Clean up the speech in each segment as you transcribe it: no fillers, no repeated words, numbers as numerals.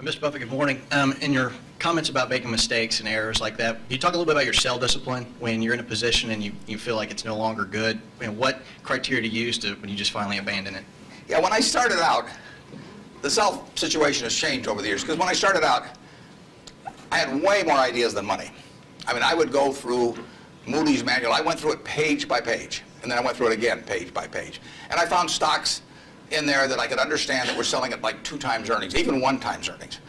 Mr. Buffett, good morning. In your comments about making mistakes and errors like that, can you talk a little bit about your sell discipline when you're in a position and you feel like it's no longer good? And what criteria to use when you just finally abandon it? Yeah, when I started out, the sell situation has changed over the years, because when I started out, I had way more ideas than money. I mean, I would go through Moody's manual. I went through it page by page, and then I went through it again page by page. And I found stocks in there that I could understand that were selling at like 2 times earnings, even 1 times earnings.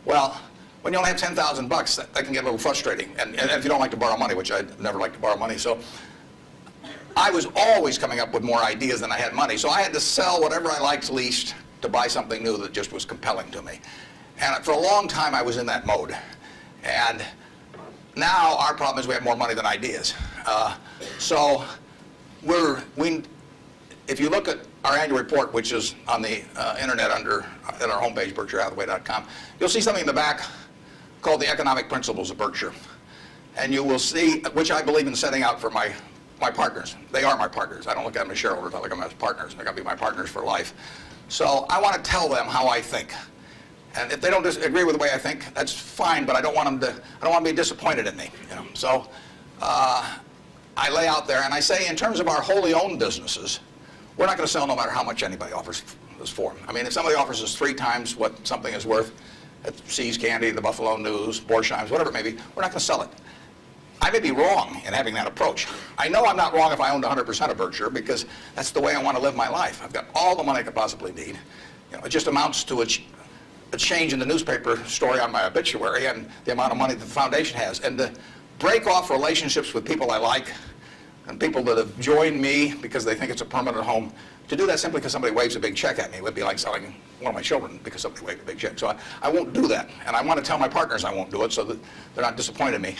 Well, when you only have 10,000 bucks, that can get a little frustrating. And if you don't like to borrow money, which I never like to borrow money, so I was always coming up with more ideas than I had money. So I had to sell whatever I liked least to buy something new that just was compelling to me. And for a long time, I was in that mode. And now our problem is we have more money than ideas. So if you look at our annual report, which is on the internet at our homepage, BerkshireHathaway.com, you'll see something in the back called the economic principles of Berkshire. And you will see, which I believe in setting out for my partners. They are my partners. I don't look at them as shareholders. I look at them as partners. They're going to be my partners for life. So I want to tell them how I think. And if they don't agree with the way I think, that's fine. But I don't want them to be disappointed in me. You know. So I lay out there and I say, in terms of our wholly owned businesses, we're not going to sell no matter how much anybody offers us for. I mean, if somebody offers us 3 times what something is worth, at See's Candy, the Buffalo News, Borsheim's, whatever it may be, we're not going to sell it. I may be wrong in having that approach. I know I'm not wrong if I owned 100% of Berkshire, because that's the way I want to live my life. I've got all the money I could possibly need. You know, it just amounts to a change in the newspaper story on my obituary and the amount of money that the foundation has. And to break off relationships with people I like and people that have joined me because they think it's a permanent home, to do that simply because somebody waves a big check at me would be like selling one of my children because somebody waved a big check. So I won't do that. And I want to tell my partners I won't do it so that they're not disappointed in me.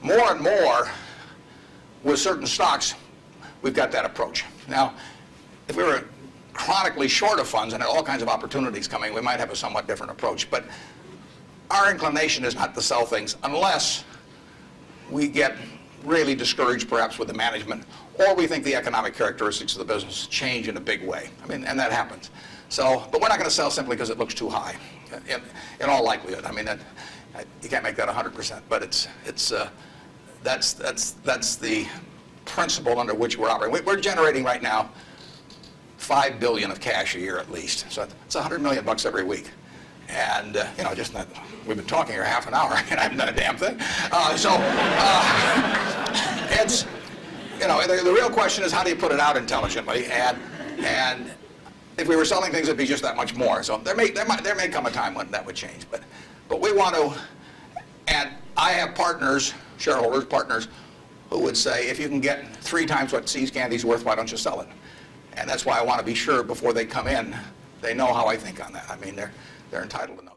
More and more, with certain stocks, we've got that approach. Now, if we were chronically short of funds and had all kinds of opportunities coming, we might have a somewhat different approach. But our inclination is not to sell things unless we get really discouraged perhaps with the management, or we think the economic characteristics of the business change in a big way. I mean, and that happens. So, but we're not going to sell simply because it looks too high, in all likelihood. I mean, you can't make that 100%, but that's the principle under which we're operating. We're generating right now $5 billion of cash a year at least. So it's $100 million bucks every week. And, you know, just not, we've been talking here half an hour and I haven't done a damn thing. It's, you know, the real question is how do you put it out intelligently? And if we were selling things, it'd be just that much more. So there may come a time when that would change. But we want to, and I have partners, shareholders, partners, who would say, if you can get 3 times what See's Candy's worth, why don't you sell it? And that's why I want to be sure before they come in, they know how I think on that. I mean, they're entitled to know.